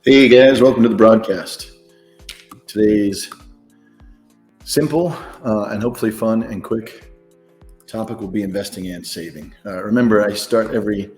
Hey guys, welcome to the broadcast. Today's simple and hopefully fun and quick topic will be investing and saving. Remember, I start every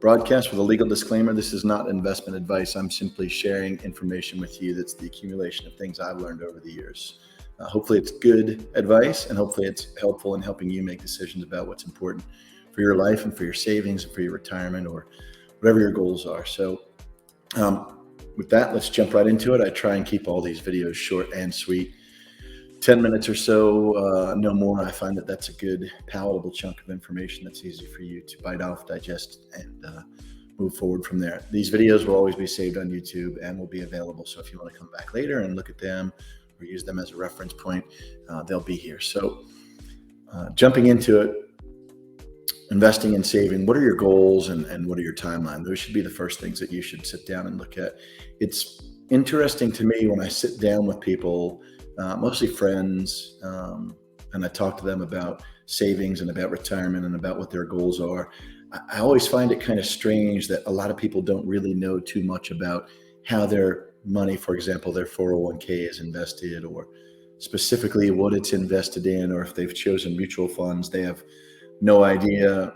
broadcast with a legal disclaimer. This is not investment advice. I'm simply sharing information with you that's the accumulation of things I've learned over the years. Hopefully it's good advice and hopefully it's helpful in helping you make decisions about what's important for your life and for your savings and for your retirement or whatever your goals are. So with that, let's jump right into it. I try and keep all these videos short and sweet, 10 minutes or so, no more. I find that that's a good palatable chunk of information that's easy for you to bite off, digest, and move forward from there. These videos will always be saved on YouTube and will be available. So if you want to come back later and look at them or use them as a reference point, they'll be here. So jumping into it, investing and saving, what are your goals and what are your timeline? Those should be the first things that you should sit down and look at. It's interesting to me when I sit down with people, mostly friends, and I talk to them about savings and about retirement and about what their goals are. I always find it kind of strange that a lot of people don't really know too much about how their money, for example, their 401k is invested, or specifically what it's invested in, or if they've chosen mutual funds. They have no idea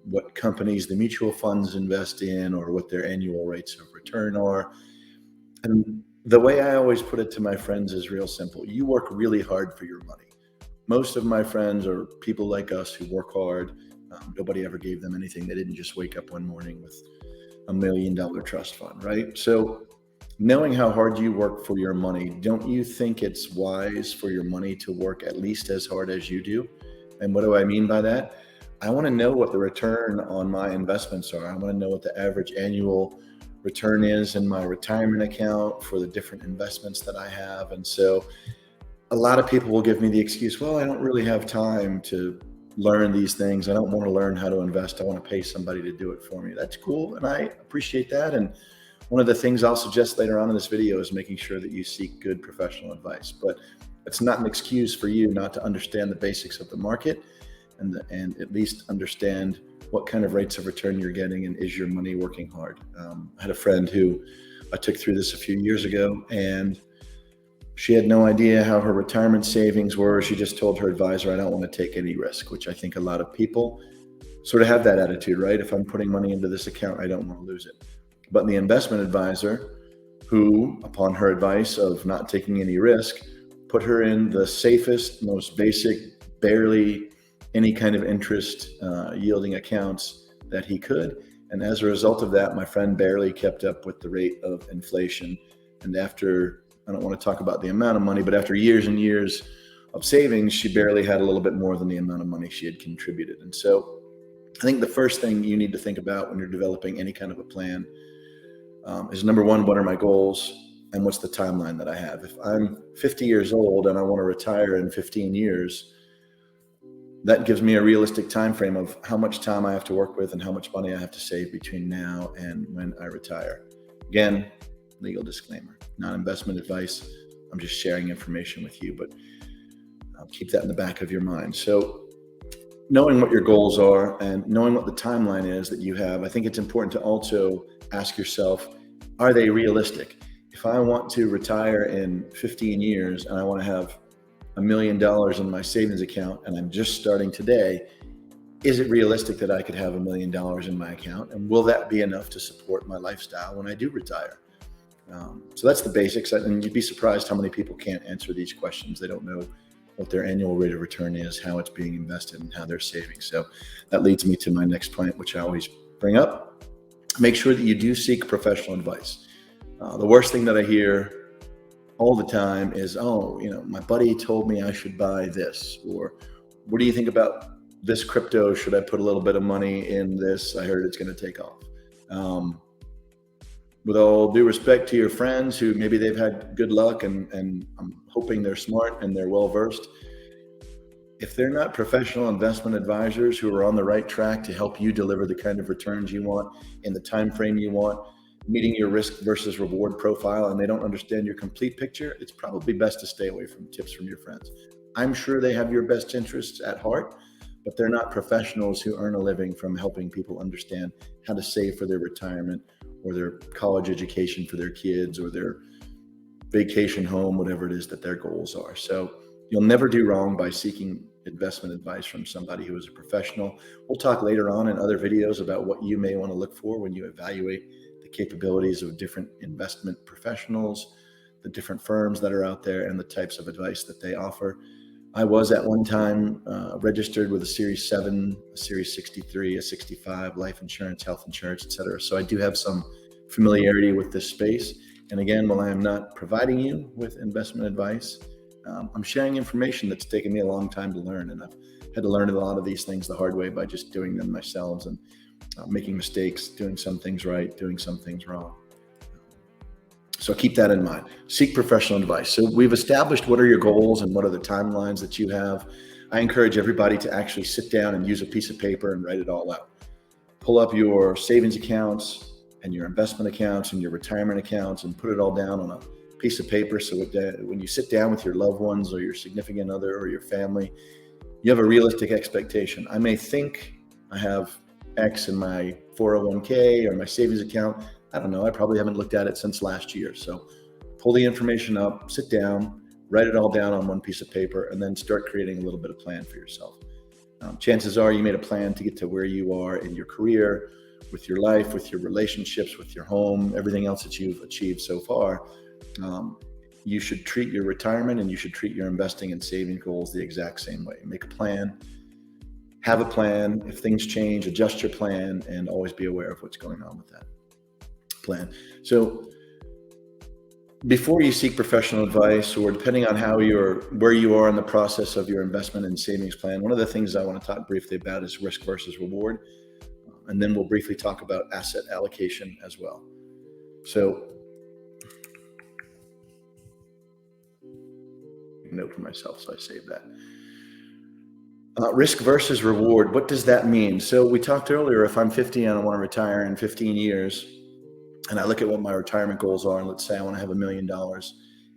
what companies the mutual funds invest in or what their annual rates of return are. And the way I always put it to my friends is real simple. You work really hard for your money. Most of my friends are people like us who work hard. Nobody ever gave them anything. They didn't just wake up one morning with $1 million trust fund, right? So knowing how hard you work for your money, don't you think it's wise for your money to work at least as hard as you do? And what do I mean by that? I want to know what the return on my investments are. I want to know what the average annual return is in my retirement account for the different investments that I have. And so a lot of people will give me the excuse, well, I don't really have time to learn these things. I don't want to learn how to invest. I want to pay somebody to do it for me. That's cool. And I appreciate that. And one of the things I'll suggest later on in this video is making sure that you seek good professional advice. But it's not an excuse for you not to understand the basics of the market and at least understand what kind of rates of return you're getting and is your money working hard. I had a friend who I took through this a few years ago, and she had no idea how her retirement savings were. She just told her advisor, I don't want to take any risk, which I think a lot of people sort of have that attitude, right? If I'm putting money into this account, I don't want to lose it. But the investment advisor, who, upon her advice of not taking any risk, put her in the safest, most basic, barely any kind of interest yielding accounts that he could. And as a result of that, my friend barely kept up with the rate of inflation. And after, I don't want to talk about the amount of money, but after years and years of savings, she barely had a little bit more than the amount of money she had contributed. And so I think the first thing you need to think about when you're developing any kind of a plan is, number one, what are my goals? And what's the timeline that I have? If I'm 50 years old and I want to retire in 15 years, that gives me a realistic time frame of how much time I have to work with and how much money I have to save between now and when I retire. Again, legal disclaimer, not investment advice. I'm just sharing information with you, but keep that in the back of your mind. So knowing what your goals are and knowing what the timeline is that you have, I think it's important to also ask yourself, are they realistic? If I want to retire in 15 years and I want to have $1 million in my savings account and I'm just starting today, is it realistic that I could have $1 million in my account? And will that be enough to support my lifestyle when I do retire? So that's the basics. And you'd be surprised how many people can't answer these questions. They don't know what their annual rate of return is, how it's being invested, and how they're saving. So that leads me to my next point, which I always bring up. Make sure that you do seek professional advice. The worst thing that I hear all the time is, oh, my buddy told me I should buy this, or what do you think about this crypto? Should I put a little bit of money in this? I heard it's going to take off. With all due respect to your friends who maybe they've had good luck and I'm hoping they're smart and they're well-versed, if they're not professional investment advisors who are on the right track to help you deliver the kind of returns you want in the time frame you want, meeting your risk versus reward profile, and they don't understand your complete picture, it's probably best to stay away from tips from your friends. I'm sure they have your best interests at heart, but they're not professionals who earn a living from helping people understand how to save for their retirement or their college education for their kids, or their vacation home, whatever it is that their goals are. So you'll never do wrong by seeking investment advice from somebody who is a professional. We'll talk later on in other videos about what you may want to look for when you evaluate the capabilities of different investment professionals, the different firms that are out there, and the types of advice that they offer. I was at one time registered with a Series 7, a Series 63, a 65, life insurance, health insurance, et cetera. So I do have some familiarity with this space. And again, while I am not providing you with investment advice, I'm sharing information that's taken me a long time to learn. And I've had to learn a lot of these things the hard way by just doing them myself and making mistakes, doing some things right, doing some things wrong. So keep that in mind. Seek professional advice. So we've established what are your goals and what are the timelines that you have. I encourage everybody to actually sit down and use a piece of paper and write it all out. Pull up your savings accounts and your investment accounts and your retirement accounts and put it all down on a piece of paper, so that when you sit down with your loved ones or your significant other or your family, you have a realistic expectation. I may think I have X in my 401k or my savings account. I don't know. I probably haven't looked at it since last year. So pull the information up, sit down, write it all down on one piece of paper, and then start creating a little bit of plan for yourself. Chances are you made a plan to get to where you are in your career, with your life, with your relationships, with your home, everything else that you've achieved so far. You should treat your retirement and you should treat your investing and saving goals the exact same way. Make a plan, have a plan. If things change, adjust your plan, and always be aware of what's going on with that plan. So before you seek professional advice, or depending on where you are in the process of your investment and savings plan, one of the things I want to talk briefly about is risk versus reward. And then we'll briefly talk about asset allocation as well. So note for myself, so I saved that. Risk versus reward. What does that mean? So we talked earlier, if I'm 50 and I want to retire in 15 years, and I look at what my retirement goals are, and let's say I want to have $1 million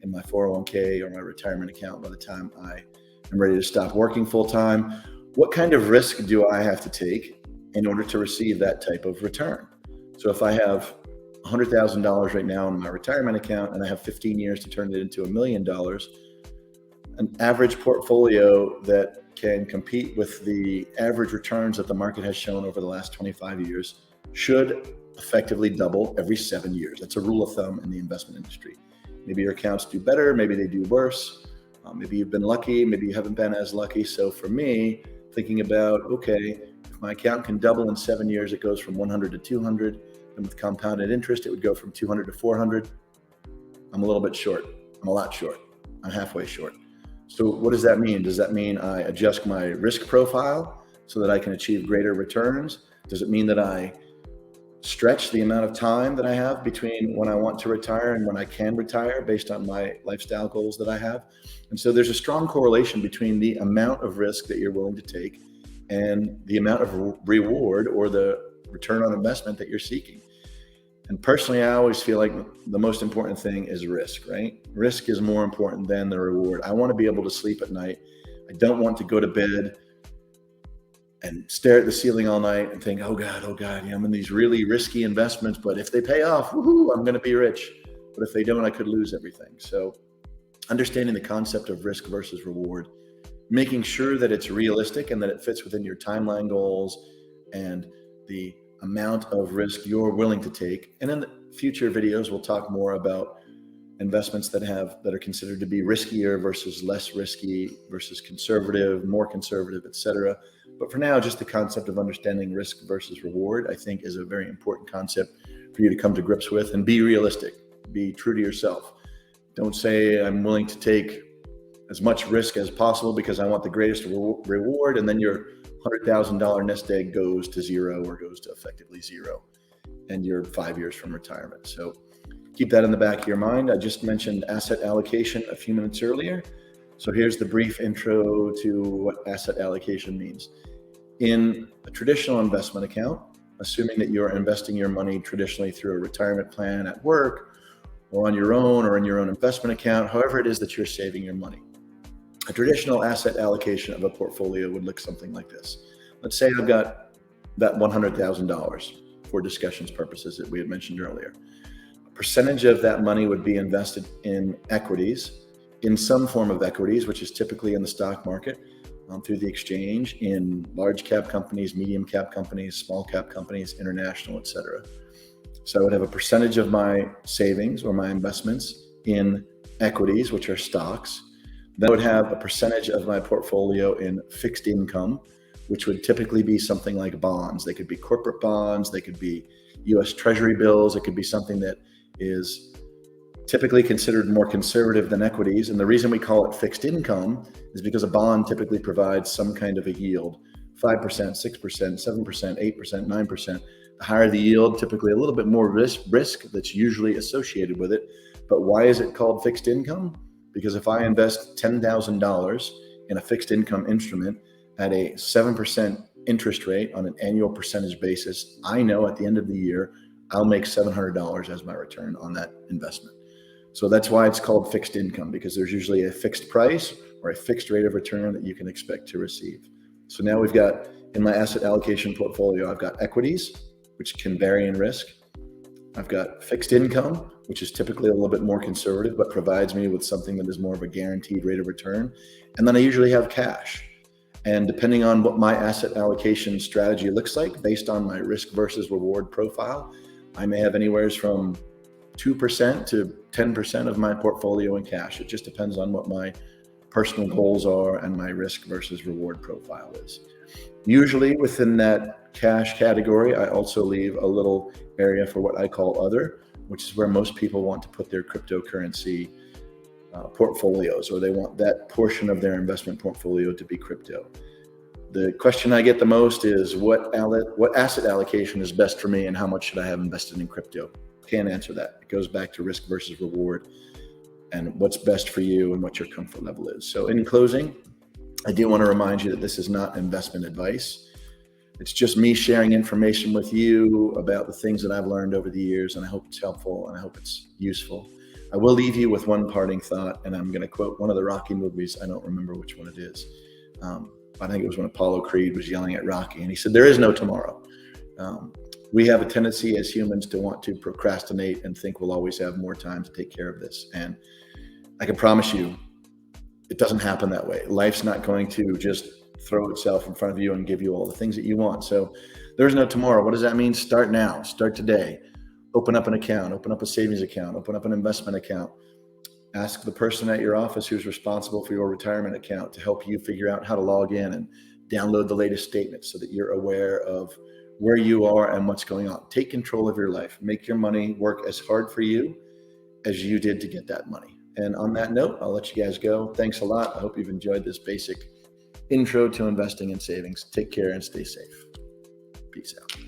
in my 401k or my retirement account by the time I am ready to stop working full time, what kind of risk do I have to take in order to receive that type of return? So if I have $100,000 right now in my retirement account and I have 15 years to turn it into $1 million, an average portfolio that can compete with the average returns that the market has shown over the last 25 years should effectively double every 7 years. That's a rule of thumb in the investment industry. Maybe your accounts do better, maybe they do worse. Maybe you've been lucky, maybe you haven't been as lucky. So for me, thinking about, okay, if my account can double in 7 years, it goes from 100 to 200. And with compounded interest, it would go from 200 to 400. I'm a little bit short. I'm a lot short. I'm halfway short. So what does that mean? Does that mean I adjust my risk profile so that I can achieve greater returns? Does it mean that I stretch the amount of time that I have between when I want to retire and when I can retire based on my lifestyle goals that I have? And so there's a strong correlation between the amount of risk that you're willing to take and the amount of reward or the return on investment that you're seeking. And personally, I always feel like the most important thing is risk, right? Risk is more important than the reward. I want to be able to sleep at night. I don't want to go to bed and stare at the ceiling all night and think, oh God, I'm in these really risky investments, but if they pay off, woohoo, I'm going to be rich. But if they don't, I could lose everything. So understanding the concept of risk versus reward, making sure that it's realistic and that it fits within your timeline goals and the amount of risk you're willing to take. And in the future videos, we'll talk more about investments that are considered to be riskier versus less risky versus conservative, more conservative, et cetera. But for now, just the concept of understanding risk versus reward, I think, is a very important concept for you to come to grips with, and be realistic, be true to yourself. Don't say I'm willing to take as much risk as possible because I want the greatest reward, and then your $100,000 nest egg goes to zero or goes to effectively zero, and you're 5 years from retirement. So keep that in the back of your mind. I just mentioned asset allocation a few minutes earlier. So here's the brief intro to what asset allocation means. In a traditional investment account, assuming that you're investing your money traditionally through a retirement plan at work or on your own or in your own investment account, however it is that you're saving your money, a traditional asset allocation of a portfolio would look something like this. Let's say I've got that $100,000. for discussions purposes that we had mentioned earlier. A percentage of that money would be invested in equities, in some form of equities, which is typically in the stock market, through the exchange, in large cap companies, medium cap companies, small cap companies, international, et cetera. So I would have a percentage of my savings or my investments in equities, which are stocks. Then I would have a percentage of my portfolio in fixed income, which would typically be something like bonds. They could be corporate bonds, they could be US Treasury bills, it could be something that is typically considered more conservative than equities. And the reason we call it fixed income is because a bond typically provides some kind of a yield, 5%, 6%, 7%, 8%, 9%. The higher the yield, typically a little bit more risk that's usually associated with it. But why is it called fixed income? Because if I invest $10,000 in a fixed income instrument at a 7% interest rate on an annual percentage basis, I know at the end of the year, I'll make $700 as my return on that investment. So that's why it's called fixed income, because there's usually a fixed price or a fixed rate of return that you can expect to receive. So now we've got, in my asset allocation portfolio, I've got equities, which can vary in risk. I've got fixed income, which is typically a little bit more conservative, but provides me with something that is more of a guaranteed rate of return. And then I usually have cash. And depending on what my asset allocation strategy looks like, based on my risk versus reward profile, I may have anywhere from 2% to 10% of my portfolio in cash. It just depends on what my personal goals are and my risk versus reward profile is. Usually within that cash category, I also leave a little area for what I call other, which is where most people want to put their cryptocurrency portfolios, or they want that portion of their investment portfolio to be crypto. The question I get the most is what asset allocation is best for me and how much should I have invested in crypto? Can't answer that. It goes back to risk versus reward and what's best for you and what your comfort level is. So in closing, I do want to remind you that this is not investment advice. It's just me sharing information with you about the things that I've learned over the years, and I hope it's helpful and I hope it's useful. I will leave you with one parting thought, and I'm going to quote one of the Rocky movies. I don't remember which one it is. I think it was when Apollo Creed was yelling at Rocky, and he said, "There is no tomorrow." We have a tendency as humans to want to procrastinate and think we'll always have more time to take care of this. And I can promise you, it doesn't happen that way. Life's not going to just throw itself in front of you and give you all the things that you want. So there's no tomorrow. What does that mean? Start now. Start today. Open up an account. Open up a savings account. Open up an investment account. Ask the person at your office who's responsible for your retirement account to help you figure out how to log in and download the latest statements so that you're aware of where you are and what's going on. Take control of your life. Make your money work as hard for you as you did to get that money. And on that note, I'll let you guys go. Thanks a lot. I hope you've enjoyed this basic intro to investing and savings. Take care and stay safe. Peace out.